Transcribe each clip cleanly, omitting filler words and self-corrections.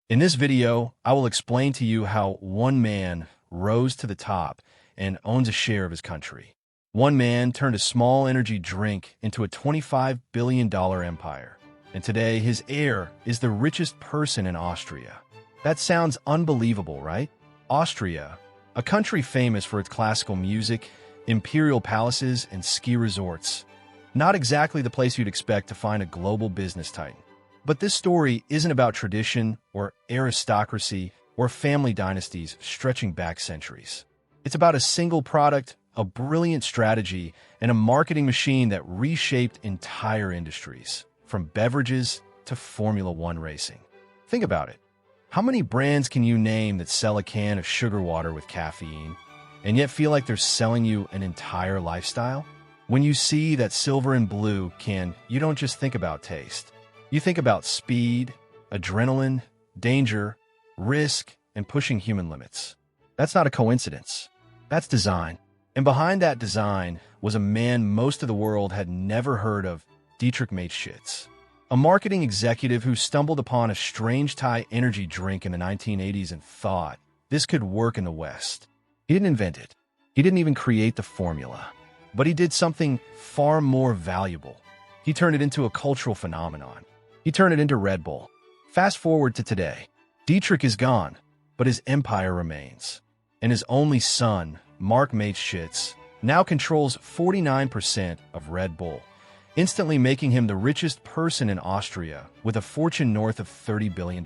In this video, I will explain to you how one man rose to the top and owns a share of his country. One man turned a small energy drink into a $25 billion empire. And today, his heir is the richest person in Austria. That sounds unbelievable, right? Austria, a country famous for its classical music, imperial palaces, and ski resorts. Not exactly the place you'd expect to find a global business titan. But this story isn't about tradition or aristocracy or family dynasties stretching back centuries. It's about a single product, a brilliant strategy, and a marketing machine that reshaped entire industries, from beverages to Formula One racing. Think about it. How many brands can you name that sell a can of sugar water with caffeine, and yet feel like they're selling you an entire lifestyle? When you see that silver and blue can, you don't just think about taste. You think about speed, adrenaline, danger, risk, and pushing human limits. That's not a coincidence. That's design. And behind that design was a man most of the world had never heard of, Dietrich Mateschitz, a marketing executive who stumbled upon a strange Thai energy drink in the 1980s and thought this could work in the West. He didn't invent it. He didn't even create the formula. But he did something far more valuable. He turned it into a cultural phenomenon. He turned it into Red Bull. Fast forward to today. Dietrich is gone, but his empire remains. And his only son, Mark Mateschitz, now controls 49% of Red Bull, instantly making him the richest person in Austria with a fortune north of $30 billion.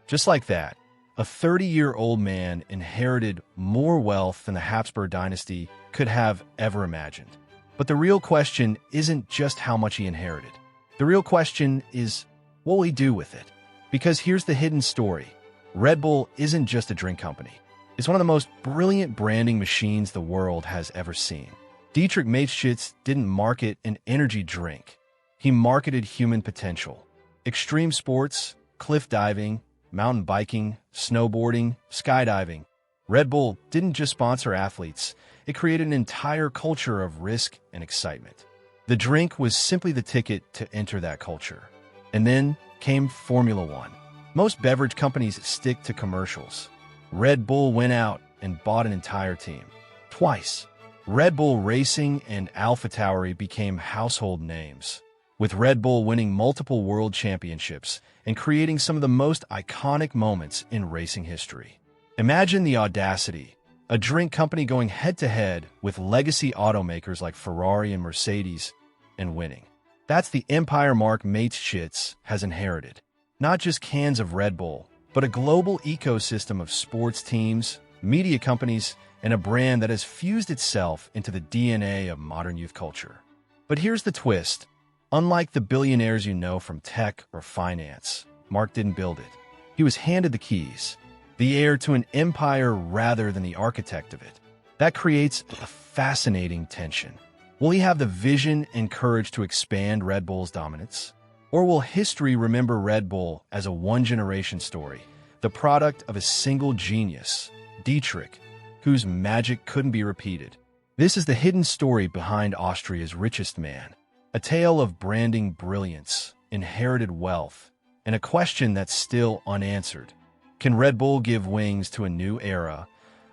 Just like that, a 30-year-old man inherited more wealth than the Habsburg dynasty could have ever imagined. But the real question isn't just how much he inherited. The real question is, what will he do with it? Because here's the hidden story. Red Bull isn't just a drink company. It's one of the most brilliant branding machines the world has ever seen. Dietrich Mateschitz didn't market an energy drink. He marketed human potential. Extreme sports, cliff diving, mountain biking, snowboarding, skydiving. Red Bull didn't just sponsor athletes. It created an entire culture of risk and excitement. The drink was simply the ticket to enter that culture. And then came Formula One. Most beverage companies stick to commercials. Red Bull went out and bought an entire team. Twice. Red Bull Racing and AlphaTauri became household names, with Red Bull winning multiple world championships and creating some of the most iconic moments in racing history. Imagine the audacity. A drink company going head-to-head with legacy automakers like Ferrari and Mercedes and winning. That's the empire Mark Mateschitz has inherited. Not just cans of Red Bull, but a global ecosystem of sports teams, media companies, and a brand that has fused itself into the DNA of modern youth culture. But here's the twist. Unlike the billionaires you know from tech or finance, Mark didn't build it. He was handed the keys. The heir to an empire rather than the architect of it. That creates a fascinating tension. Will he have the vision and courage to expand Red Bull's dominance? Or will history remember Red Bull as a one-generation story, the product of a single genius, Dietrich, whose magic couldn't be repeated? This is the hidden story behind Austria's richest man, a tale of branding brilliance, inherited wealth, and a question that's still unanswered. Can Red Bull give wings to a new era,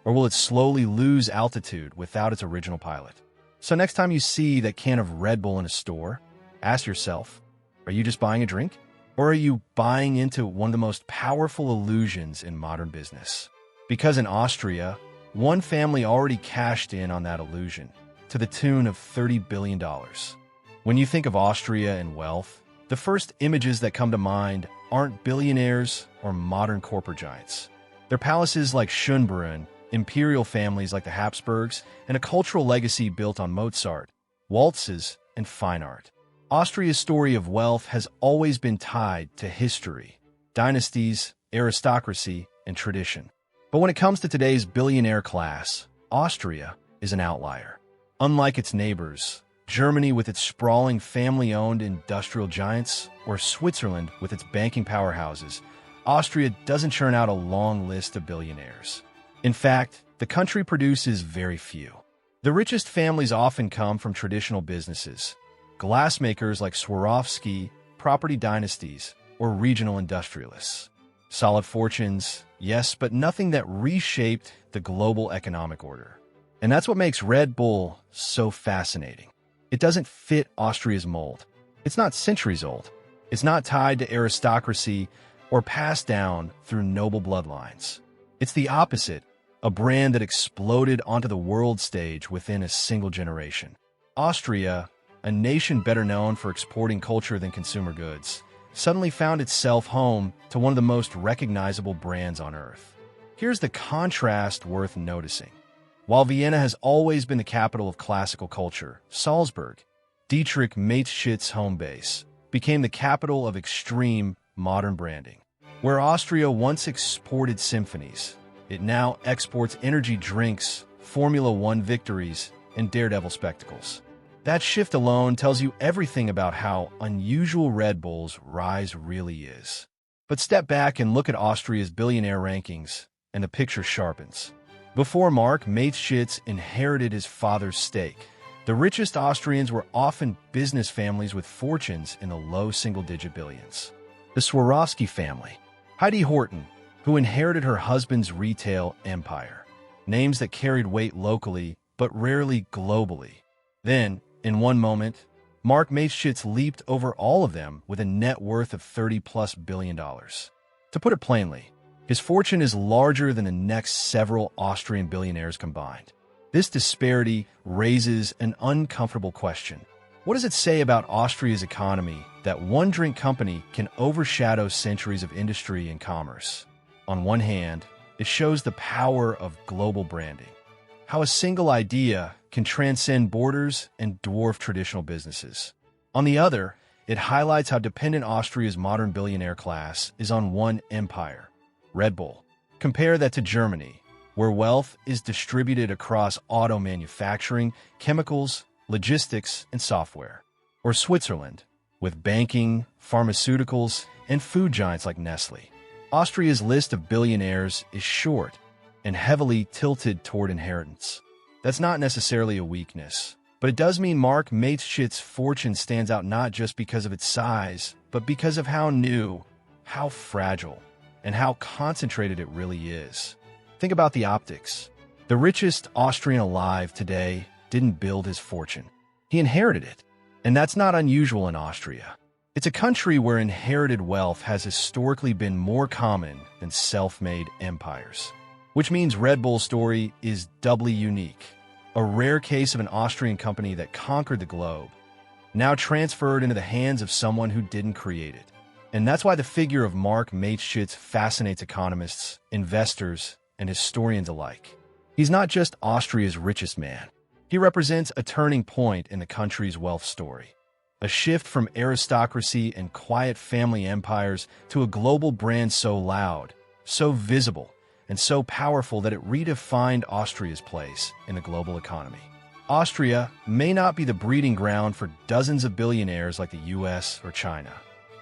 or will it slowly lose altitude without its original pilot? So next time you see that can of Red Bull in a store, ask yourself, are you just buying a drink? Or are you buying into one of the most powerful illusions in modern business? Because in Austria, one family already cashed in on that illusion to the tune of $30 billion. When you think of Austria and wealth, the first images that come to mind aren't billionaires or modern corporate giants. They're palaces like Schönbrunn, imperial families like the Habsburgs, and a cultural legacy built on Mozart, waltzes, and fine art. Austria's story of wealth has always been tied to history, dynasties, aristocracy, and tradition. But when it comes to today's billionaire class, Austria is an outlier. Unlike its neighbors, Germany with its sprawling family-owned industrial giants, or Switzerland with its banking powerhouses, Austria doesn't churn out a long list of billionaires. In fact, the country produces very few. The richest families often come from traditional businesses, glassmakers like Swarovski, property dynasties, or regional industrialists. Solid fortunes, yes, but nothing that reshaped the global economic order. And that's what makes Red Bull so fascinating. It doesn't fit Austria's mold. It's not centuries old. It's not tied to aristocracy or passed down through noble bloodlines. It's the opposite, a brand that exploded onto the world stage within a single generation. Austria, a nation better known for exporting culture than consumer goods, suddenly found itself home to one of the most recognizable brands on earth. Here's the contrast worth noticing. While Vienna has always been the capital of classical culture, Salzburg, Dietrich Mateschitz' home base, became the capital of extreme modern branding. Where Austria once exported symphonies, it now exports energy drinks, Formula One victories, and daredevil spectacles. That shift alone tells you everything about how unusual Red Bull's rise really is. But step back and look at Austria's billionaire rankings, and the picture sharpens. Before Mark Mateschitz inherited his father's stake, the richest Austrians were often business families with fortunes in the low single-digit billions. The Swarovski family, Heidi Horton, who inherited her husband's retail empire, names that carried weight locally but rarely globally. Then, in one moment, Mark Mateschitz leaped over all of them with a net worth of $30+ billion. To put it plainly, his fortune is larger than the next several Austrian billionaires combined. This disparity raises an uncomfortable question. What does it say about Austria's economy that one drink company can overshadow centuries of industry and commerce? On one hand, it shows the power of global branding, how a single idea can transcend borders and dwarf traditional businesses. On the other, it highlights how dependent Austria's modern billionaire class is on one empire, Red Bull. Compare that to Germany, where wealth is distributed across auto manufacturing, chemicals, logistics, and software. Or Switzerland, with banking, pharmaceuticals, and food giants like Nestle. Austria's list of billionaires is short and heavily tilted toward inheritance. That's not necessarily a weakness, but it does mean Mark Mateschitz's fortune stands out not just because of its size, but because of how new, how fragile, and how concentrated it really is. Think about the optics. The richest Austrian alive today didn't build his fortune. He inherited it. And that's not unusual in Austria. It's a country where inherited wealth has historically been more common than self-made empires. Which means Red Bull's story is doubly unique. A rare case of an Austrian company that conquered the globe, now transferred into the hands of someone who didn't create it. And that's why the figure of Mark Mateschitz fascinates economists, investors, and historians alike. He's not just Austria's richest man. He represents a turning point in the country's wealth story. A shift from aristocracy and quiet family empires to a global brand so loud, so visible, and so powerful that it redefined Austria's place in the global economy. Austria may not be the breeding ground for dozens of billionaires like the US or China,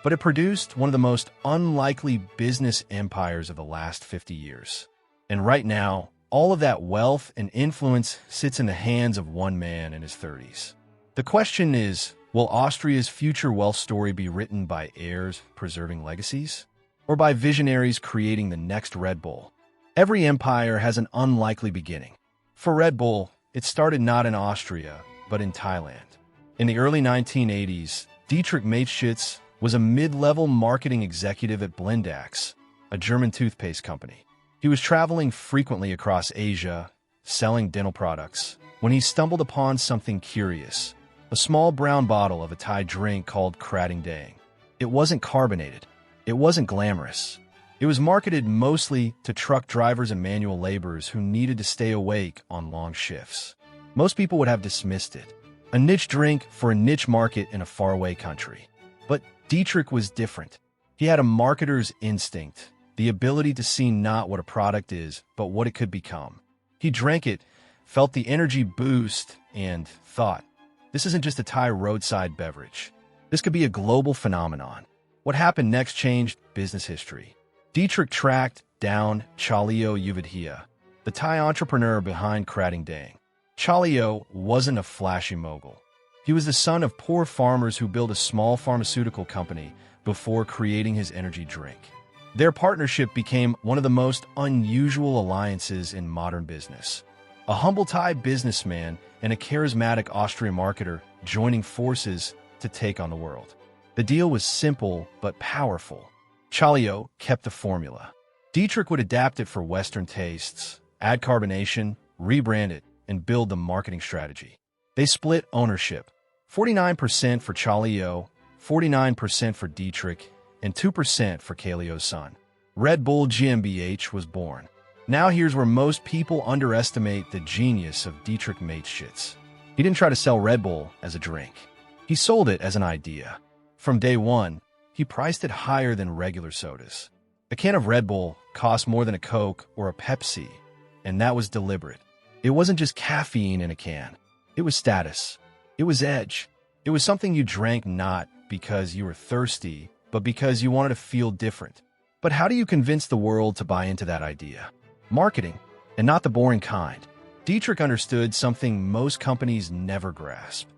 but it produced one of the most unlikely business empires of the last 50 years. And right now, all of that wealth and influence sits in the hands of one man in his 30s. The question is, will Austria's future wealth story be written by heirs preserving legacies, or by visionaries creating the next Red Bull? Every empire has an unlikely beginning. For Red Bull, it started not in Austria, but in Thailand. In the early 1980s, Dietrich Mateschitz was a mid-level marketing executive at Blindax, a German toothpaste company. He was traveling frequently across Asia, selling dental products, when he stumbled upon something curious, a small brown bottle of a Thai drink called Krating Daeng. It wasn't carbonated. It wasn't glamorous. It was marketed mostly to truck drivers and manual laborers who needed to stay awake on long shifts. Most people would have dismissed it, a niche drink for a niche market in a faraway country. But Dietrich was different. He had a marketer's instinct, the ability to see not what a product is, but what it could become. He drank it, felt the energy boost, and thought, this isn't just a Thai roadside beverage. This could be a global phenomenon. What happened next changed business history. Dietrich tracked down Chalio Yuvidhia, the Thai entrepreneur behind Krating Daeng. Chalio wasn't a flashy mogul. He was the son of poor farmers who built a small pharmaceutical company before creating his energy drink. Their partnership became one of the most unusual alliances in modern business. A humble Thai businessman and a charismatic Austrian marketer joining forces to take on the world. The deal was simple but powerful. Chalio kept the formula. Dietrich would adapt it for Western tastes, add carbonation, rebrand it, and build the marketing strategy. They split ownership, 49% for Chalio, 49% for Dietrich, and 2% for Kalio's son. Red Bull GmbH was born. Now here's where most people underestimate the genius of Dietrich Mateschitz. He didn't try to sell Red Bull as a drink. He sold it as an idea. From day one, he priced it higher than regular sodas. A can of Red Bull cost more than a Coke or a Pepsi, and that was deliberate. It wasn't just caffeine in a can. It was status. It was edge. It was something you drank not because you were thirsty, but because you wanted to feel different. But how do you convince the world to buy into that idea? Marketing, and not the boring kind. Dietrich understood something most companies never grasp.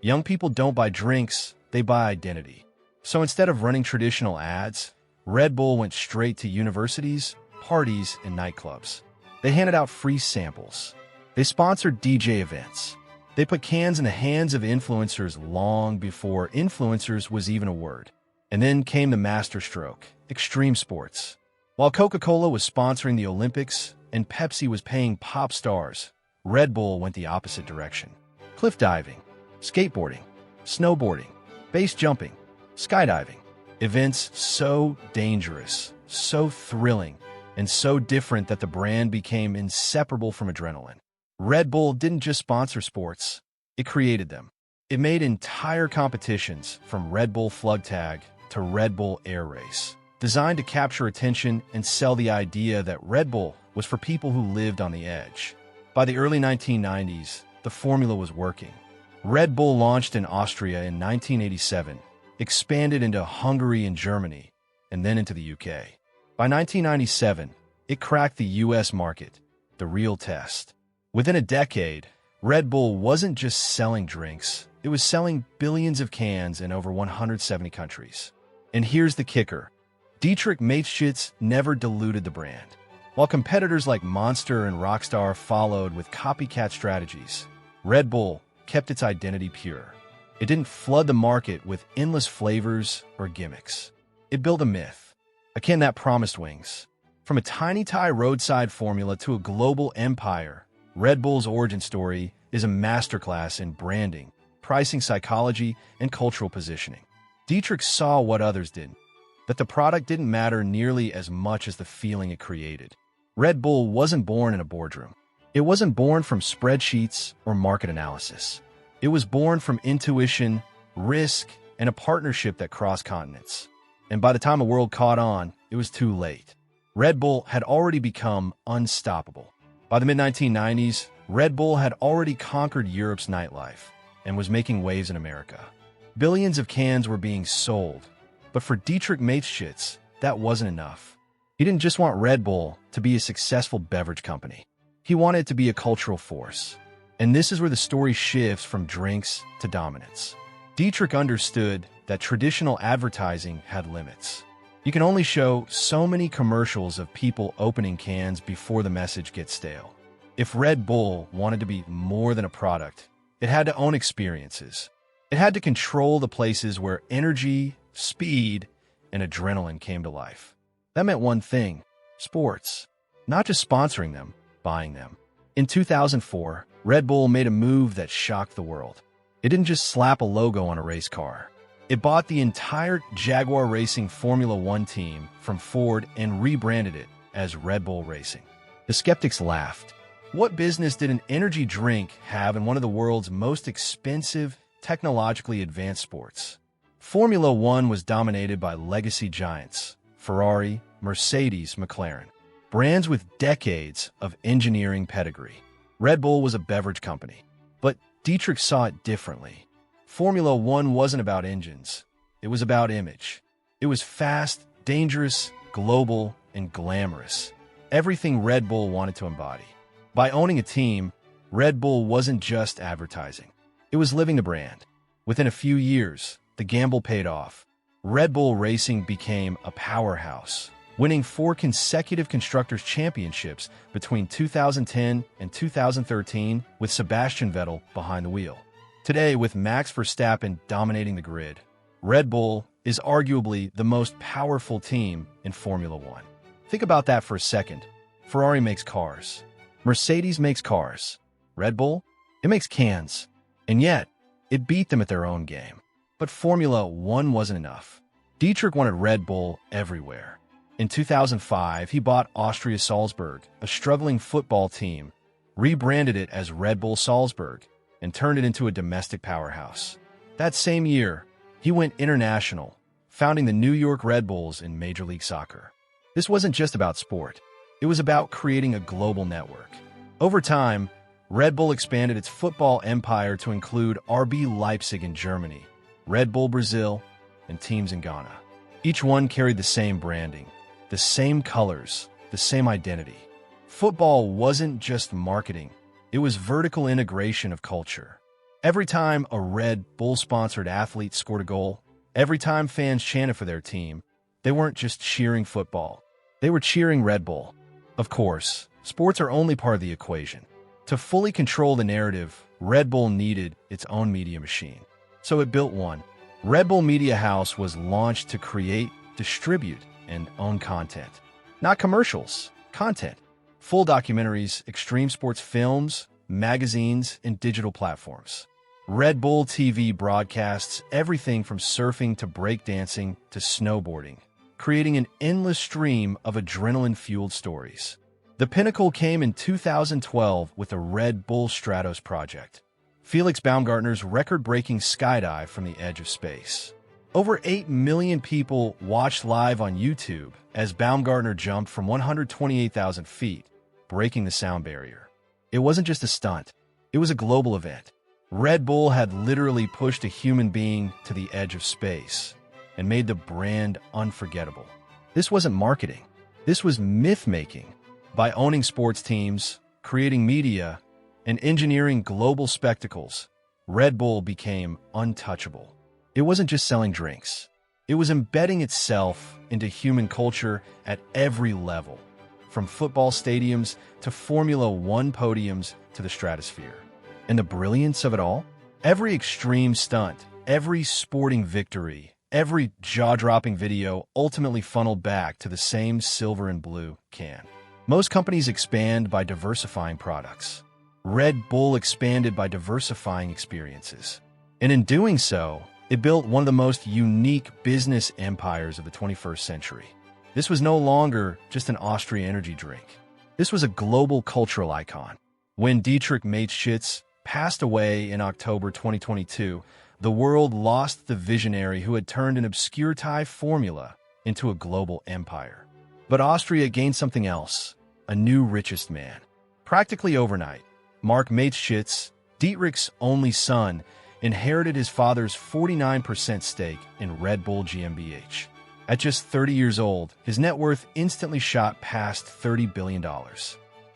Young people don't buy drinks, they buy identity. So instead of running traditional ads, Red Bull went straight to universities, parties, and nightclubs. They handed out free samples. They sponsored DJ events. They put cans in the hands of influencers long before influencers was even a word. And then came the masterstroke, extreme sports. While Coca-Cola was sponsoring the Olympics and Pepsi was paying pop stars, Red Bull went the opposite direction. Cliff diving, skateboarding, snowboarding, base jumping, skydiving. Events so dangerous, so thrilling, and so different that the brand became inseparable from adrenaline. Red Bull didn't just sponsor sports, it created them. It made entire competitions, from Red Bull Flug Tag to Red Bull Air Race, designed to capture attention and sell the idea that Red Bull was for people who lived on the edge. By the early 1990s, the formula was working. Red Bull launched in Austria in 1987, expanded into Hungary and Germany, and then into the UK. By 1997, it cracked the US market, the real test. Within a decade, Red Bull wasn't just selling drinks, it was selling billions of cans in over 170 countries. And here's the kicker. Dietrich Mateschitz never diluted the brand. While competitors like Monster and Rockstar followed with copycat strategies, Red Bull kept its identity pure. It didn't flood the market with endless flavors or gimmicks. It built a myth, a can that promised wings. From a tiny Thai roadside formula to a global empire, Red Bull's origin story is a masterclass in branding, pricing psychology, and cultural positioning. Dietrich saw what others didn't, that the product didn't matter nearly as much as the feeling it created. Red Bull wasn't born in a boardroom. It wasn't born from spreadsheets or market analysis. It was born from intuition, risk, and a partnership that crossed continents. And by the time the world caught on, it was too late. Red Bull had already become unstoppable. By the mid-1990s, Red Bull had already conquered Europe's nightlife and was making waves in America. Billions of cans were being sold, but for Dietrich Mateschitz, that wasn't enough. He didn't just want Red Bull to be a successful beverage company. He wanted it to be a cultural force. And this is where the story shifts from drinks to dominance. Dietrich understood that traditional advertising had limits. You can only show so many commercials of people opening cans before the message gets stale. If Red Bull wanted to be more than a product, it had to own experiences. It had to control the places where energy, speed, and adrenaline came to life. That meant one thing: sports. Not just sponsoring them, buying them. In 2004, Red Bull made a move that shocked the world. It didn't just slap a logo on a race car. It bought the entire Jaguar Racing Formula One team from Ford and rebranded it as Red Bull Racing. The skeptics laughed. What business did an energy drink have in one of the world's most expensive, technologically advanced sports? Formula One was dominated by legacy giants: Ferrari, Mercedes, McLaren. Brands with decades of engineering pedigree. Red Bull was a beverage company, but Dietrich saw it differently. Formula One wasn't about engines. It was about image. It was fast, dangerous, global, and glamorous. Everything Red Bull wanted to embody. By owning a team, Red Bull wasn't just advertising. It was living the brand. Within a few years, the gamble paid off. Red Bull Racing became a powerhouse, winning 4 consecutive Constructors' Championships between 2010 and 2013 with Sebastian Vettel behind the wheel. Today, with Max Verstappen dominating the grid, Red Bull is arguably the most powerful team in Formula One. Think about that for a second. Ferrari makes cars. Mercedes makes cars. Red Bull? It makes cans. And yet, it beat them at their own game. But Formula One wasn't enough. Dietrich wanted Red Bull everywhere. In 2005, he bought Austria Salzburg, a struggling football team, rebranded it as Red Bull Salzburg, and turned it into a domestic powerhouse. That same year, he went international, founding the New York Red Bulls in Major League Soccer. This wasn't just about sport. It was about creating a global network. Over time, Red Bull expanded its football empire to include RB Leipzig in Germany, Red Bull Brazil, and teams in Ghana. Each one carried the same branding, the same colors, the same identity. Football wasn't just marketing. It was vertical integration of culture. Every time a Red Bull-sponsored athlete scored a goal, every time fans chanted for their team, they weren't just cheering football. They were cheering Red Bull. Of course, sports are only part of the equation. To fully control the narrative, Red Bull needed its own media machine. So it built one. Red Bull Media House was launched to create, distribute, and own content. Not commercials, content. Full documentaries, extreme sports films, magazines, and digital platforms. Red Bull TV broadcasts everything from surfing to breakdancing to snowboarding, creating an endless stream of adrenaline-fueled stories. The pinnacle came in 2012 with the Red Bull Stratos project, Felix Baumgartner's record-breaking skydive from the edge of space. Over 8 million people watched live on YouTube as Baumgartner jumped from 128,000 feet, breaking the sound barrier. It wasn't just a stunt. It was a global event. Red Bull had literally pushed a human being to the edge of space and made the brand unforgettable. This wasn't marketing. This was myth-making. By owning sports teams, creating media, and engineering global spectacles, Red Bull became untouchable. It wasn't just selling drinks. It was embedding itself into human culture at every level, from football stadiums to Formula One podiums to the stratosphere. And the brilliance of it all? Every extreme stunt, every sporting victory, every jaw-dropping video ultimately funneled back to the same silver and blue can. Most companies expand by diversifying products. Red Bull expanded by diversifying experiences. And in doing so, it built one of the most unique business empires of the 21st century. This was no longer just an Austrian energy drink. This was a global cultural icon. When Dietrich Mateschitz passed away in October 2022, the world lost the visionary who had turned an obscure Thai formula into a global empire. But Austria gained something else, a new richest man. Practically overnight, Mark Mateschitz, Dietrich's only son, inherited his father's 49% stake in Red Bull GmbH. At just 30 years old, his net worth instantly shot past $30 billion.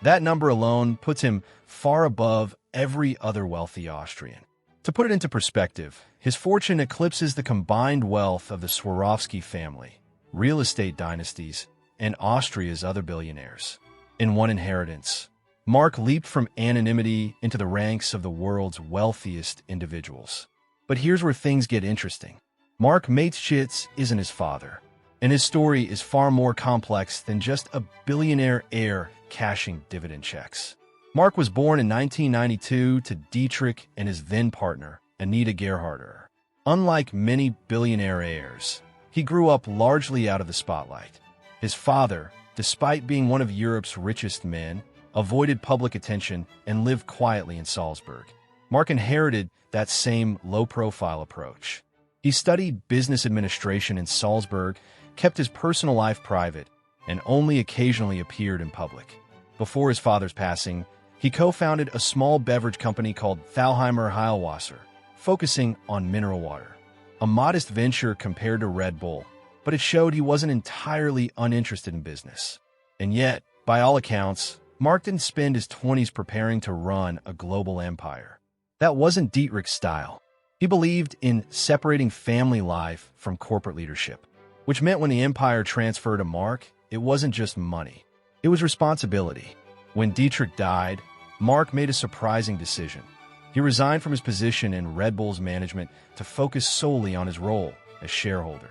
That number alone puts him far above every other wealthy Austrian. To put it into perspective, his fortune eclipses the combined wealth of the Swarovski family, real estate dynasties, and Austria's other billionaires. In one inheritance, Mark leaped from anonymity into the ranks of the world's wealthiest individuals. But here's where things get interesting. Mark Mateschitz isn't his father, and his story is far more complex than just a billionaire heir cashing dividend checks. Mark was born in 1992 to Dietrich and his then-partner, Anita Gerharder. Unlike many billionaire heirs, he grew up largely out of the spotlight. His father, despite being one of Europe's richest men, avoided public attention and lived quietly in Salzburg. Mark inherited that same low-profile approach. He studied business administration in Salzburg, kept his personal life private, and only occasionally appeared in public. Before his father's passing, he co-founded a small beverage company called Thalheimer Heilwasser, focusing on mineral water. A modest venture compared to Red Bull, but it showed he wasn't entirely uninterested in business. And yet, by all accounts, Mark didn't spend his 20s preparing to run a global empire. That wasn't Dietrich's style. He believed in separating family life from corporate leadership, which meant when the empire transferred to Mark, it wasn't just money. It was responsibility. When Dietrich died, Mark made a surprising decision. He resigned from his position in Red Bull's management to focus solely on his role as shareholder.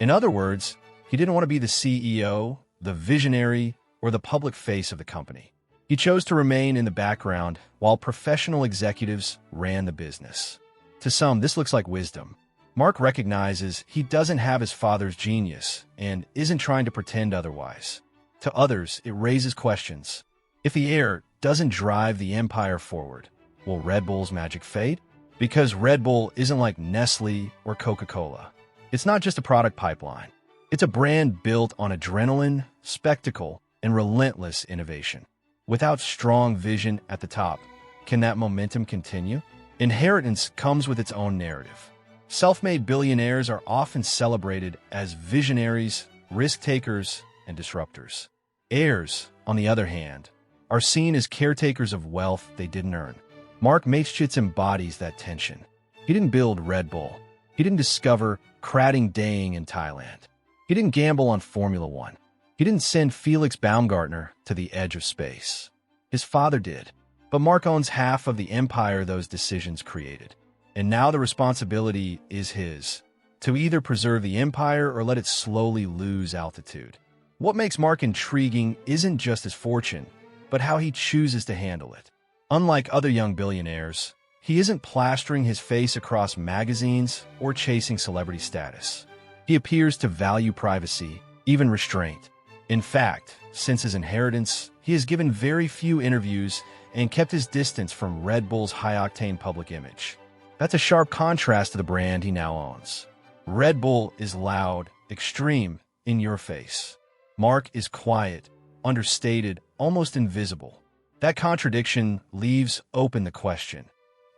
In other words, he didn't want to be the CEO, the visionary, or the public face of the company. He chose to remain in the background while professional executives ran the business. To some, this looks like wisdom. Mark recognizes he doesn't have his father's genius and isn't trying to pretend otherwise. To others, it raises questions. If the heir doesn't drive the empire forward, will Red Bull's magic fade? Because Red Bull isn't like Nestle or Coca-Cola. It's not just a product pipeline. It's a brand built on adrenaline, spectacle, and relentless innovation. Without strong vision at the top, can that momentum continue? Inheritance comes with its own narrative. Self-made billionaires are often celebrated as visionaries, risk-takers, and disruptors. Heirs, on the other hand, are seen as caretakers of wealth they didn't earn. Mark Mateschitz embodies that tension. He didn't build Red Bull. He didn't discover Krating Daeng in Thailand. He didn't gamble on Formula One. He didn't send Felix Baumgartner to the edge of space. His father did. But Mark owns half of the empire those decisions created. And now the responsibility is his, to either preserve the empire or let it slowly lose altitude. What makes Mark intriguing isn't just his fortune, but how he chooses to handle it. Unlike other young billionaires, he isn't plastering his face across magazines or chasing celebrity status. He appears to value privacy, even restraint. In fact, since his inheritance, he has given very few interviews and kept his distance from Red Bull's high-octane public image. That's a sharp contrast to the brand he now owns. Red Bull is loud, extreme, in your face. Mark is quiet, understated, almost invisible. That contradiction leaves open the question: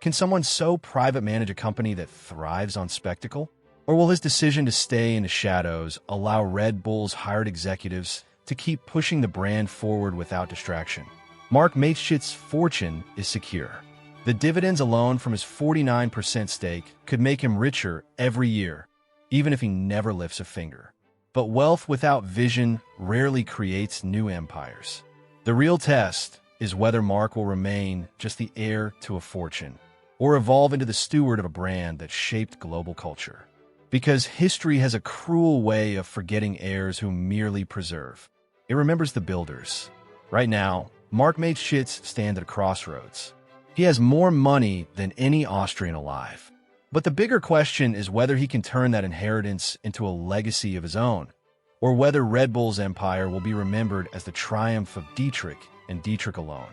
can someone so private manage a company that thrives on spectacle? Or will his decision to stay in the shadows allow Red Bull's hired executives to keep pushing the brand forward without distraction? Mark Mateschitz's fortune is secure. The dividends alone from his 49% stake could make him richer every year, even if he never lifts a finger. But wealth without vision rarely creates new empires. The real test is whether Mark will remain just the heir to a fortune, or evolve into the steward of a brand that shaped global culture. Because history has a cruel way of forgetting heirs who merely preserve. It remembers the builders. Right now, Mark Mateschitz stands at a crossroads. He has more money than any Austrian alive. But the bigger question is whether he can turn that inheritance into a legacy of his own, or whether Red Bull's empire will be remembered as the triumph of Dietrich and Dietrich alone.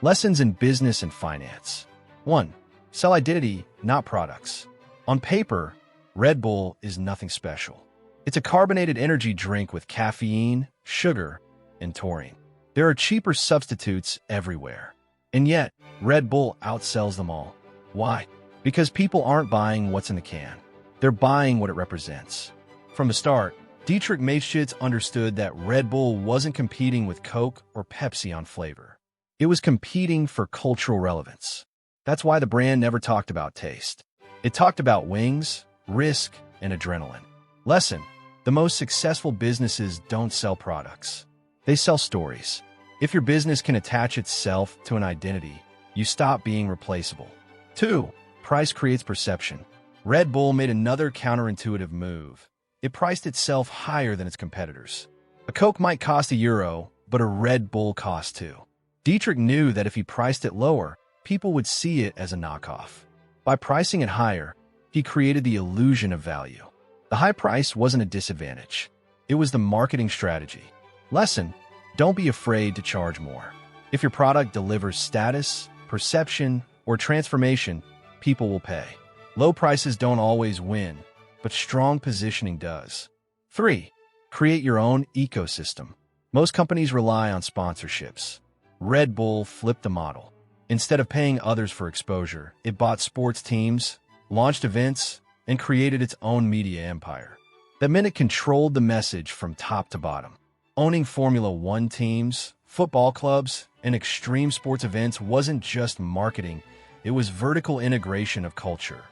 Lessons in business and finance. 1. Sell identity, not products. On paper, Red Bull is nothing special. It's a carbonated energy drink with caffeine, sugar, and taurine. There are cheaper substitutes everywhere. And yet, Red Bull outsells them all. Why? Because people aren't buying what's in the can. They're buying what it represents. From the start, Dietrich Mateschitz understood that Red Bull wasn't competing with Coke or Pepsi on flavor. It was competing for cultural relevance. That's why the brand never talked about taste. It talked about wings, risk, and adrenaline. Lesson: the most successful businesses don't sell products. They sell stories. If your business can attach itself to an identity, you stop being replaceable. 2. Price creates perception. Red Bull made another counterintuitive move. It priced itself higher than its competitors. A Coke might cost €1, but a Red Bull costs $2. Dietrich knew that if he priced it lower, people would see it as a knockoff. By pricing it higher, he created the illusion of value. The high price wasn't a disadvantage. It was the marketing strategy. Lesson: don't be afraid to charge more. If your product delivers status, perception, or transformation, people will pay. Low prices don't always win, but strong positioning does. 3. Create your own ecosystem. Most companies rely on sponsorships. Red Bull flipped the model. Instead of paying others for exposure, it bought sports teams, launched events, and created its own media empire. That meant it controlled the message from top to bottom. Owning Formula One teams, football clubs, and extreme sports events wasn't just marketing, it was vertical integration of culture.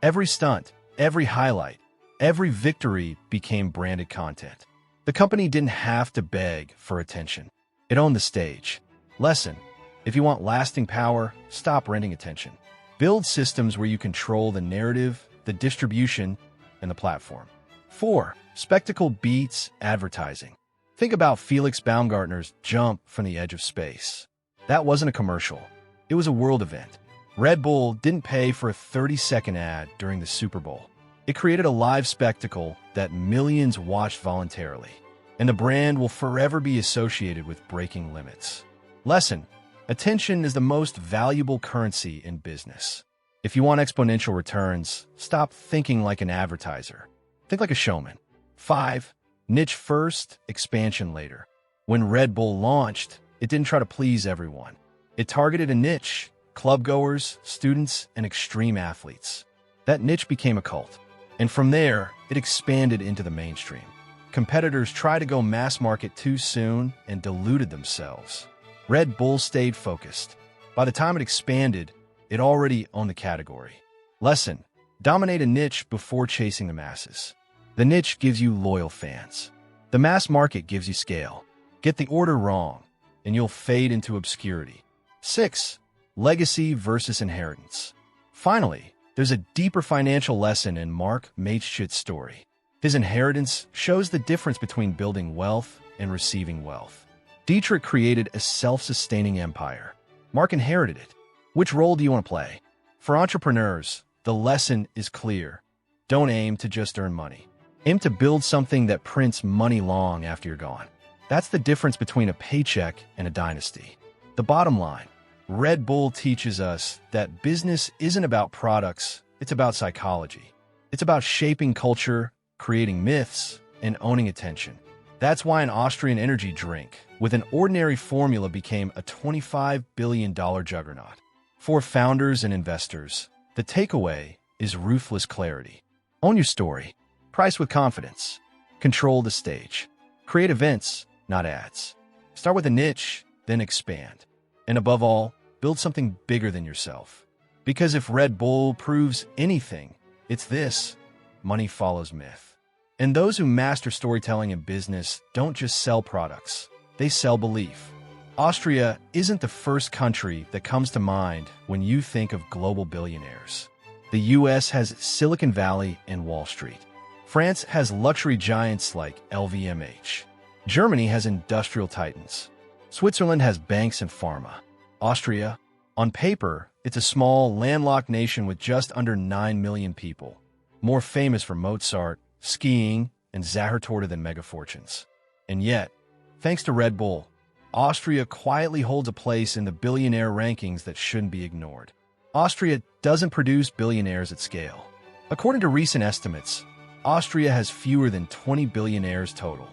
Every stunt, every highlight, every victory became branded content. The company didn't have to beg for attention. It owned the stage. Lesson: if you want lasting power, stop renting attention. Build systems where you control the narrative, the distribution, and the platform. 4. Spectacle beats advertising. Think about Felix Baumgartner's jump from the edge of space. That wasn't a commercial. It was a world event. Red Bull didn't pay for a 30-second ad during the Super Bowl. It created a live spectacle that millions watched voluntarily. And the brand will forever be associated with breaking limits. Lesson: attention is the most valuable currency in business. If you want exponential returns, stop thinking like an advertiser. Think like a showman. 5. Niche first, expansion later. When Red Bull launched, it didn't try to please everyone. It targeted a niche: clubgoers, students, and extreme athletes. That niche became a cult. And from there, it expanded into the mainstream. Competitors tried to go mass market too soon and diluted themselves. Red Bull stayed focused. By the time it expanded, it already owned the category. Lesson: dominate a niche before chasing the masses. The niche gives you loyal fans. The mass market gives you scale. Get the order wrong, and you'll fade into obscurity. 6. Legacy versus inheritance. Finally, there's a deeper financial lesson in Mark Mateschitz' story. His inheritance shows the difference between building wealth and receiving wealth. Dietrich created a self-sustaining empire. Mark inherited it. Which role do you want to play? For entrepreneurs, the lesson is clear. Don't aim to just earn money. Aim to build something that prints money long after you're gone. That's the difference between a paycheck and a dynasty. The bottom line: Red Bull teaches us that business isn't about products, it's about psychology. It's about shaping culture, creating myths, and owning attention. That's why an Austrian energy drink with an ordinary formula became a $25 billion juggernaut. For founders and investors, the takeaway is ruthless clarity. Own your story. Price with confidence. Control the stage. Create events, not ads. Start with a niche, then expand. And above all, build something bigger than yourself. Because if Red Bull proves anything, it's this: money follows myth. And those who master storytelling in business don't just sell products, they sell belief. Austria isn't the first country that comes to mind when you think of global billionaires. The US has Silicon Valley and Wall Street. France has luxury giants like LVMH. Germany has industrial titans. Switzerland has banks and pharma. Austria, on paper, it's a small, landlocked nation with just under 9 million people, more famous for Mozart, skiing, and Zahortorta than megafortunes. And yet, thanks to Red Bull, Austria quietly holds a place in the billionaire rankings that shouldn't be ignored. Austria doesn't produce billionaires at scale. According to recent estimates, Austria has fewer than 20 billionaires total.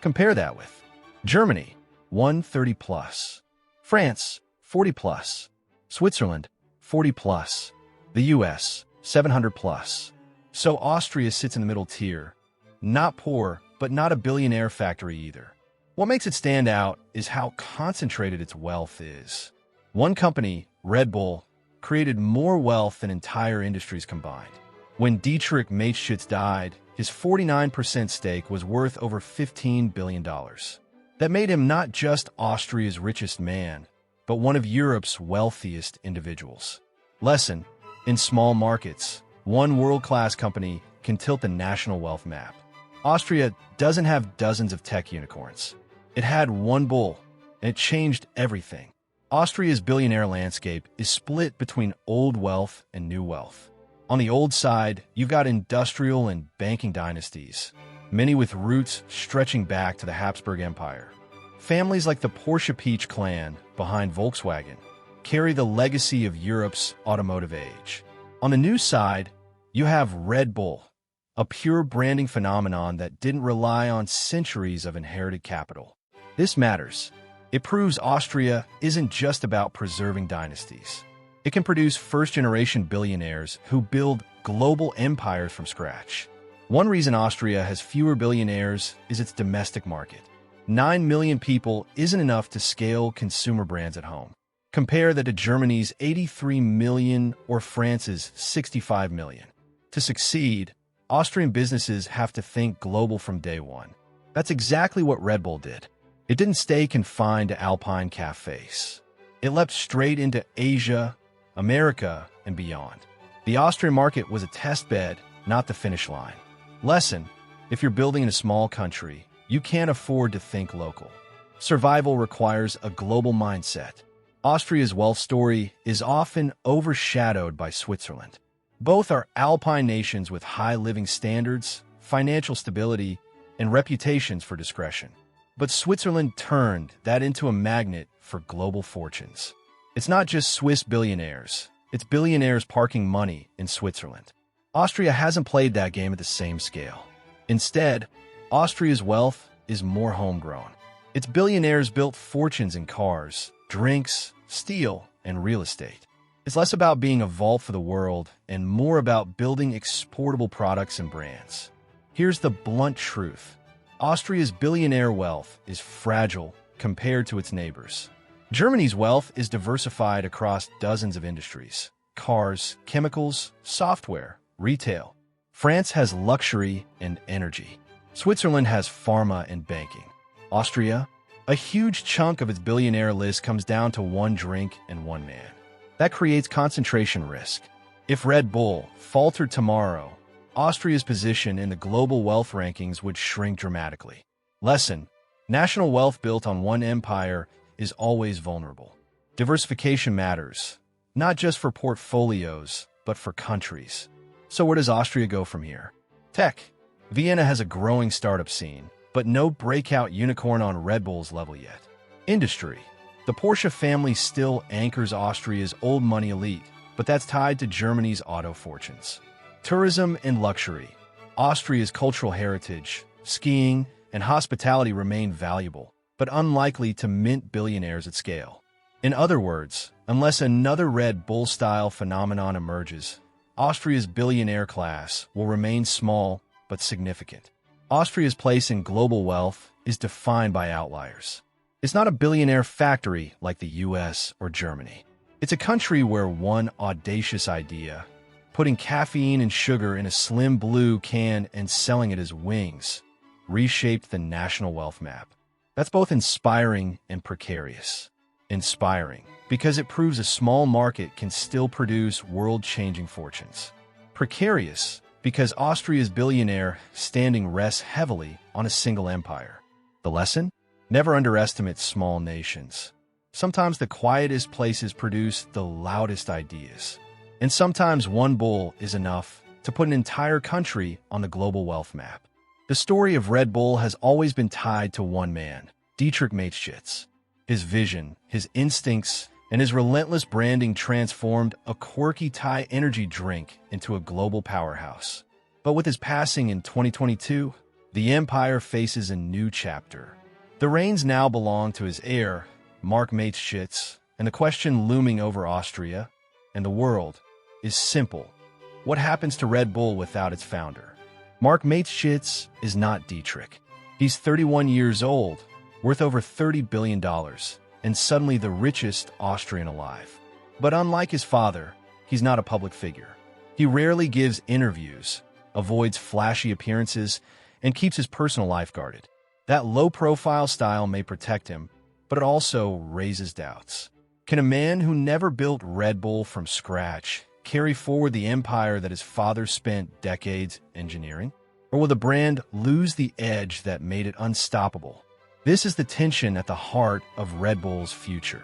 Compare that with Germany, 130 plus, France, 40 plus, Switzerland, 40 plus, the US, 700 plus. So Austria sits in the middle tier. Not poor, but not a billionaire factory either. What makes it stand out is how concentrated its wealth is. One company, Red Bull, created more wealth than entire industries combined. When Dietrich Mateschitz died, his 49% stake was worth over $15 billion. That made him not just Austria's richest man, but one of Europe's wealthiest individuals. Lesson: in small markets, one world-class company can tilt the national wealth map. Austria doesn't have dozens of tech unicorns. It had one bull, and it changed everything. Austria's billionaire landscape is split between old wealth and new wealth. On the old side, you've got industrial and banking dynasties, many with roots stretching back to the Habsburg Empire. Families like the Porsche Peach clan behind Volkswagen carry the legacy of Europe's automotive age. On the new side, you have Red Bull, a pure branding phenomenon that didn't rely on centuries of inherited capital. This matters. It proves Austria isn't just about preserving dynasties. It can produce first-generation billionaires who build global empires from scratch. One reason Austria has fewer billionaires is its domestic market. 9 million people isn't enough to scale consumer brands at home. Compare that to Germany's 83 million or France's 65 million. To succeed, Austrian businesses have to think global from day one. That's exactly what Red Bull did. It didn't stay confined to Alpine cafes. It leapt straight into Asia, America, and beyond. The Austrian market was a test bed, not the finish line. Lesson: if you're building in a small country, you can't afford to think local. Survival requires a global mindset. Austria's wealth story is often overshadowed by Switzerland. Both are Alpine nations with high living standards, financial stability, and reputations for discretion. But Switzerland turned that into a magnet for global fortunes. It's not just Swiss billionaires, it's billionaires parking money in Switzerland. Austria hasn't played that game at the same scale. Instead, Austria's wealth is more homegrown. Its billionaires built fortunes in cars, drinks, steel, and real estate. It's less about being a vault for the world and more about building exportable products and brands. Here's the blunt truth. Austria's billionaire wealth is fragile compared to its neighbors. Germany's wealth is diversified across dozens of industries: cars, chemicals, software, retail. France has luxury and energy. Switzerland has pharma and banking. Austria, a huge chunk of its billionaire list comes down to one drink and one man. That creates concentration risk. If Red Bull faltered tomorrow, Austria's position in the global wealth rankings would shrink dramatically. Lesson: national wealth built on one empire is always vulnerable. Diversification matters, not just for portfolios, but for countries. So where does Austria go from here? Tech. Vienna has a growing startup scene, but no breakout unicorn on Red Bull's level yet. Industry. The Porsche family still anchors Austria's old money elite, but that's tied to Germany's auto fortunes. Tourism and luxury. Austria's cultural heritage, skiing, and hospitality remain valuable, but unlikely to mint billionaires at scale. In other words, unless another Red Bull-style phenomenon emerges, Austria's billionaire class will remain small but significant. Austria's place in global wealth is defined by outliers. It's not a billionaire factory like the US or Germany. It's a country where one audacious idea, putting caffeine and sugar in a slim blue can and selling it as wings, reshaped the national wealth map. That's both inspiring and precarious. Inspiring, because it proves a small market can still produce world-changing fortunes. Precarious, because Austria's billionaire standing rests heavily on a single empire. The lesson? Never underestimate small nations. Sometimes the quietest places produce the loudest ideas. And sometimes one bull is enough to put an entire country on the global wealth map. The story of Red Bull has always been tied to one man, Dietrich Mateschitz. His vision, his instincts, and his relentless branding transformed a quirky Thai energy drink into a global powerhouse. But with his passing in 2022, the empire faces a new chapter. The reins now belong to his heir, Mark Mateschitz, and the question looming over Austria and the world is simple. What happens to Red Bull without its founder? Mark Mateschitz is not Dietrich. He's 31 years old, worth over $30 billion, and suddenly the richest Austrian alive. But unlike his father, he's not a public figure. He rarely gives interviews, avoids flashy appearances, and keeps his personal life guarded. That low-profile style may protect him, but it also raises doubts. Can a man who never built Red Bull from scratch carry forward the empire that his father spent decades engineering? Or will the brand lose the edge that made it unstoppable? This is the tension at the heart of Red Bull's future.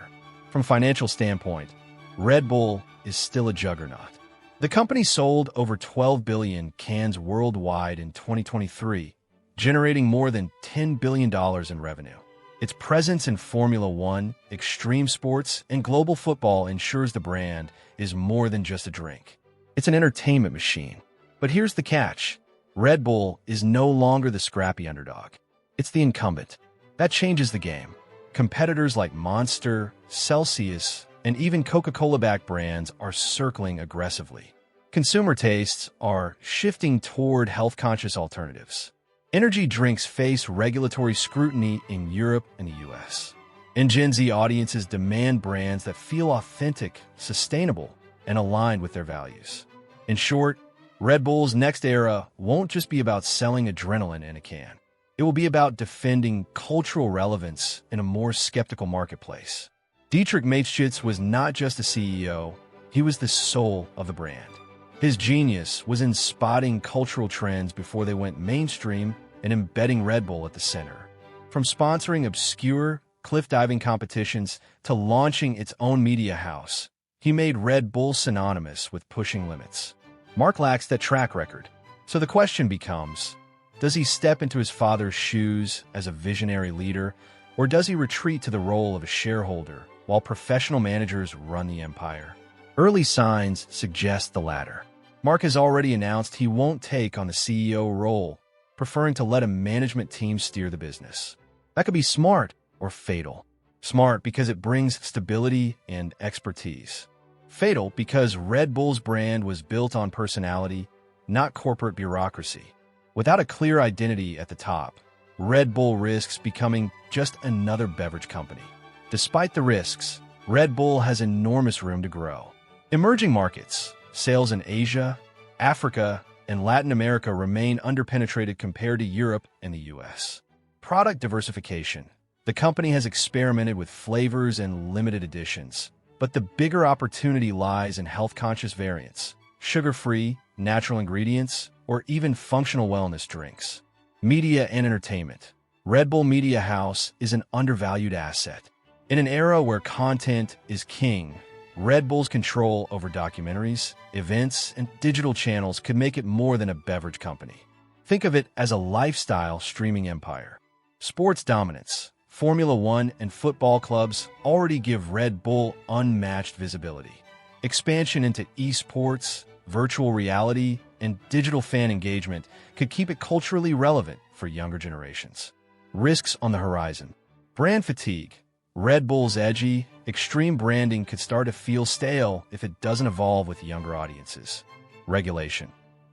From a financial standpoint, Red Bull is still a juggernaut. The company sold over 12 billion cans worldwide in 2023, generating more than $10 billion in revenue. Its presence in Formula One, extreme sports, and global football ensures the brand is more than just a drink. It's an entertainment machine. But here's the catch. Red Bull is no longer the scrappy underdog. It's the incumbent. That changes the game. Competitors like Monster, Celsius, and even Coca-Cola-backed brands are circling aggressively. Consumer tastes are shifting toward health-conscious alternatives. Energy drinks face regulatory scrutiny in Europe and the US. And Gen Z audiences demand brands that feel authentic, sustainable, and aligned with their values. In short, Red Bull's next era won't just be about selling adrenaline in a can. It will be about defending cultural relevance in a more skeptical marketplace. Dietrich Mateschitz was not just a CEO, he was the soul of the brand. His genius was in spotting cultural trends before they went mainstream and embedding Red Bull at the center. From sponsoring obscure cliff diving competitions to launching its own media house, he made Red Bull synonymous with pushing limits. Mark lacks that track record, so the question becomes, does he step into his father's shoes as a visionary leader, or does he retreat to the role of a shareholder while professional managers run the empire? Early signs suggest the latter. Mark has already announced he won't take on the CEO role, preferring to let a management team steer the business. That could be smart or fatal. Smart because it brings stability and expertise. Fatal because Red Bull's brand was built on personality, not corporate bureaucracy. Without a clear identity at the top, Red Bull risks becoming just another beverage company. Despite the risks, Red Bull has enormous room to grow. Emerging markets, sales in Asia, Africa, and Latin America remain underpenetrated compared to Europe and the US. Product diversification. The company has experimented with flavors and limited editions, but the bigger opportunity lies in health-conscious variants, sugar-free, natural ingredients, or even functional wellness drinks. Media and entertainment. Red Bull Media House is an undervalued asset. In an era where content is king, Red Bull's control over documentaries, events, and digital channels could make it more than a beverage company. Think of it as a lifestyle streaming empire. Sports dominance. Formula One and football clubs already give Red Bull unmatched visibility. Expansion into esports, virtual reality, and digital fan engagement could keep it culturally relevant for younger generations. Risks on the horizon. Brand fatigue. Red Bull's edgy, extreme branding could start to feel stale if it doesn't evolve with younger audiences. Regulation.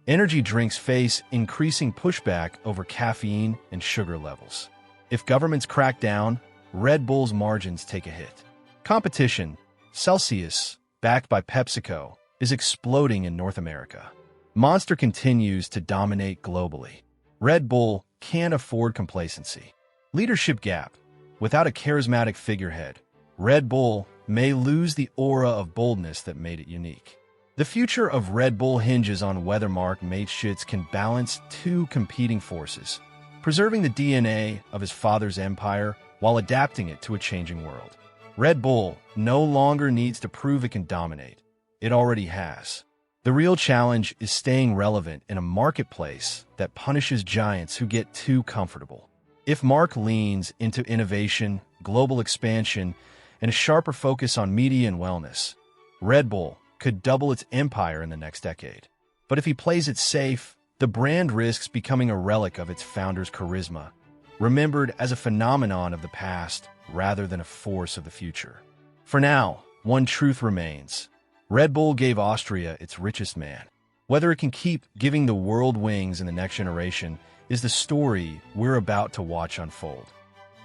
Energy drinks face increasing pushback over caffeine and sugar levels. If governments crack down, Red Bull's margins take a hit. Competition. Celsius, backed by PepsiCo, is exploding in North America. Monster continues to dominate globally. Red Bull can't afford complacency. Leadership gap. Without a charismatic figurehead, Red Bull may lose the aura of boldness that made it unique. The future of Red Bull hinges on whether Mark Mateschitz can balance two competing forces, preserving the DNA of his father's empire while adapting it to a changing world. Red Bull no longer needs to prove it can dominate. It already has. The real challenge is staying relevant in a marketplace that punishes giants who get too comfortable. If Mark leans into innovation, global expansion, and a sharper focus on media and wellness, Red Bull could double its empire in the next decade. But if he plays it safe, the brand risks becoming a relic of its founder's charisma, remembered as a phenomenon of the past rather than a force of the future. For now, one truth remains. Red Bull gave Austria its richest man. Whether it can keep giving the world wings in the next generation is the story we're about to watch unfold.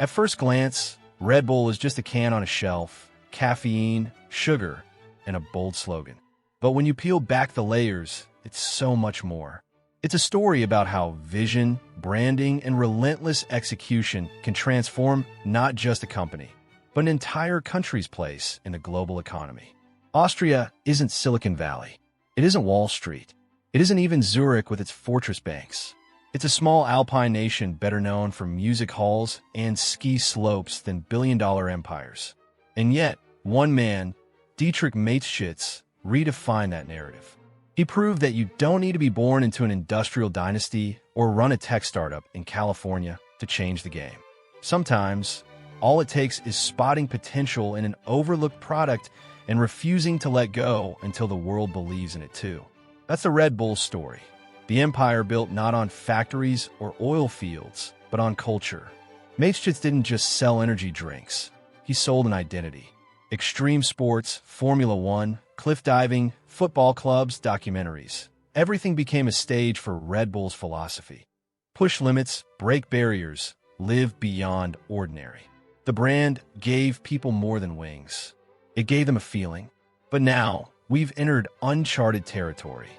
At first glance, Red Bull is just a can on a shelf, caffeine, sugar, and a bold slogan. But when you peel back the layers, it's so much more. It's a story about how vision, branding, and relentless execution can transform not just a company, but an entire country's place in the global economy. Austria isn't Silicon Valley. It isn't Wall Street. It isn't even Zurich with its fortress banks. It's a small alpine nation better known for music halls and ski slopes than billion-dollar empires. And yet, one man, Dietrich Mateschitz, redefined that narrative. He proved that you don't need to be born into an industrial dynasty or run a tech startup in California to change the game. Sometimes, all it takes is spotting potential in an overlooked product and refusing to let go until the world believes in it too. That's the Red Bull story. The empire built not on factories or oil fields, but on culture. Mateschitz didn't just sell energy drinks. He sold an identity. Extreme sports, Formula One, cliff diving, football clubs, documentaries. Everything became a stage for Red Bull's philosophy. Push limits, break barriers, live beyond ordinary. The brand gave people more than wings. It gave them a feeling. But now, we've entered uncharted territory.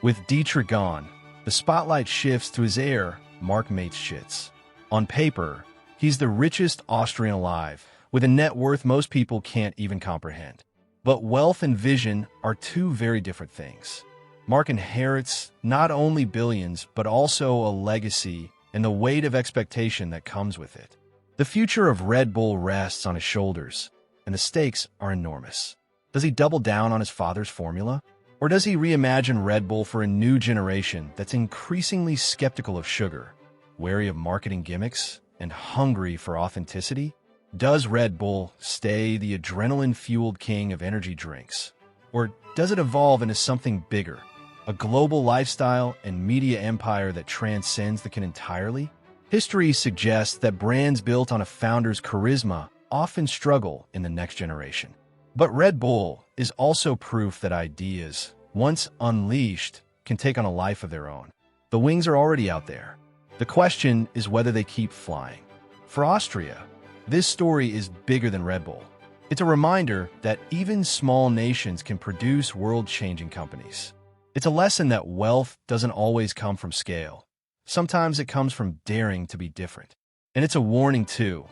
With Dietrich gone, the spotlight shifts to his heir, Mark Mateschitz. On paper, he's the richest Austrian alive, with a net worth most people can't even comprehend. But wealth and vision are two very different things. Mark inherits not only billions, but also a legacy and the weight of expectation that comes with it. The future of Red Bull rests on his shoulders, and the stakes are enormous. Does he double down on his father's formula? Or does he reimagine Red Bull for a new generation that's increasingly skeptical of sugar, wary of marketing gimmicks, and hungry for authenticity? Does Red Bull stay the adrenaline-fueled king of energy drinks? Or does it evolve into something bigger, a global lifestyle and media empire that transcends the can entirely? History suggests that brands built on a founder's charisma often struggle in the next generation. But Red Bull is also proof that ideas, once unleashed, can take on a life of their own. The wings are already out there. The question is whether they keep flying. For Austria, this story is bigger than Red Bull. It's a reminder that even small nations can produce world-changing companies. It's a lesson that wealth doesn't always come from scale. Sometimes it comes from daring to be different. And it's a warning, too.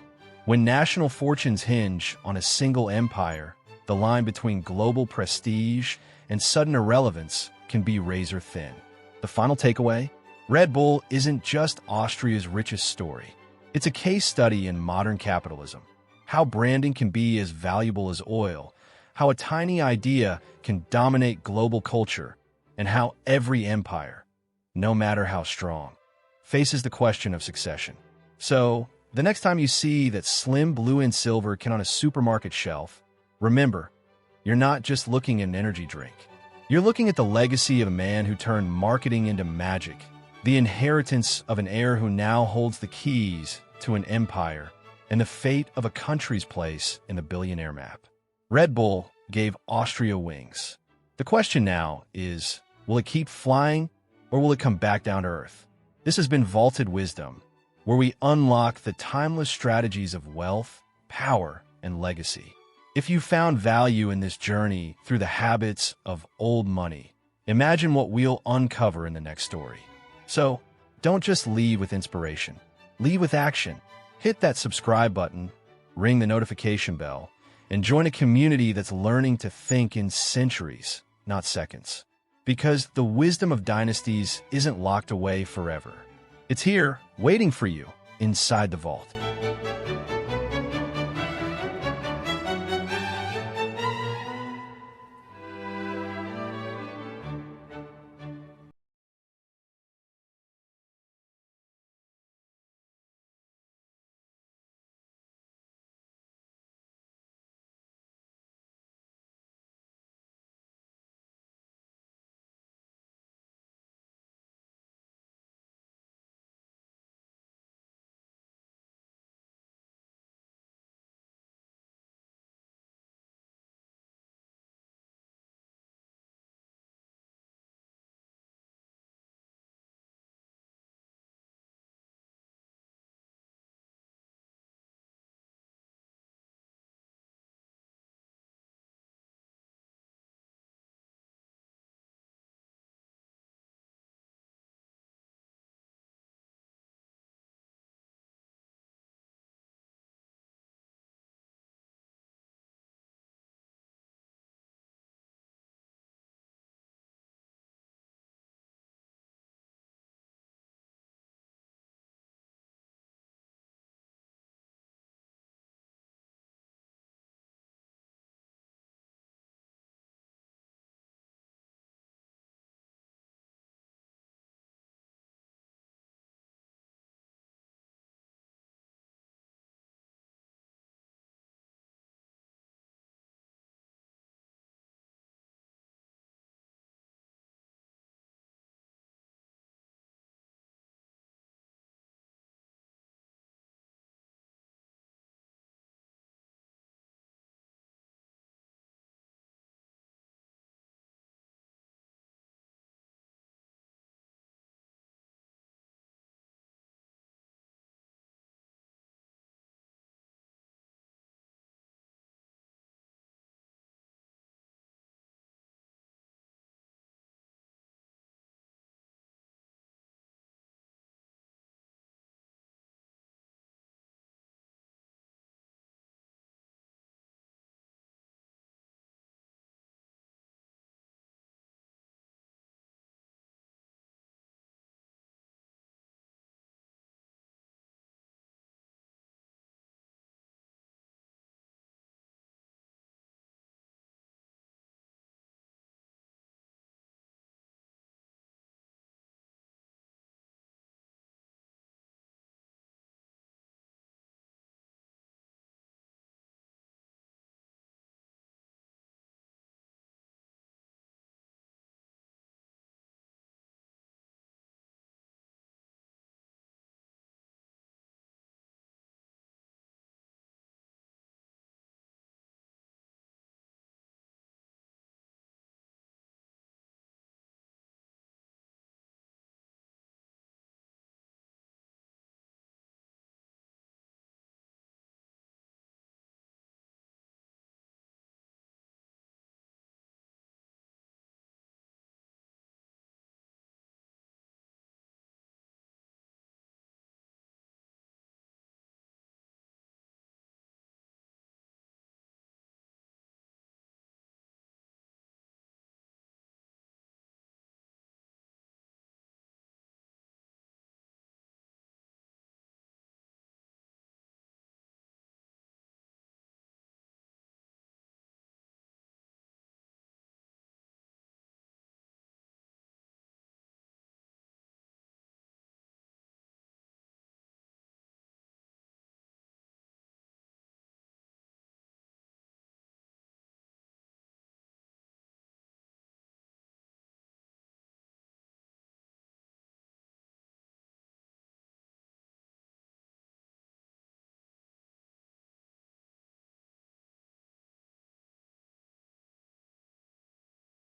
When national fortunes hinge on a single empire, the line between global prestige and sudden irrelevance can be razor thin. The final takeaway? Red Bull isn't just Austria's richest story. It's a case study in modern capitalism. How branding can be as valuable as oil, how a tiny idea can dominate global culture, and how every empire, no matter how strong, faces the question of succession. So, the next time you see that slim blue and silver can on a supermarket shelf, remember, you're not just looking at an energy drink. You're looking at the legacy of a man who turned marketing into magic, the inheritance of an heir who now holds the keys to an empire, and the fate of a country's place in the billionaire map. Red Bull gave Austria wings. The question now is, will it keep flying, or will it come back down to earth? This has been Vaulted Wisdom, where we unlock the timeless strategies of wealth, power, and legacy. If you found value in this journey through the habits of old money, imagine what we'll uncover in the next story. So, don't just leave with inspiration. Leave with action. Hit that subscribe button, ring the notification bell, and join a community that's learning to think in centuries, not seconds. Because the wisdom of dynasties isn't locked away forever. It's here, waiting for you, inside the vault.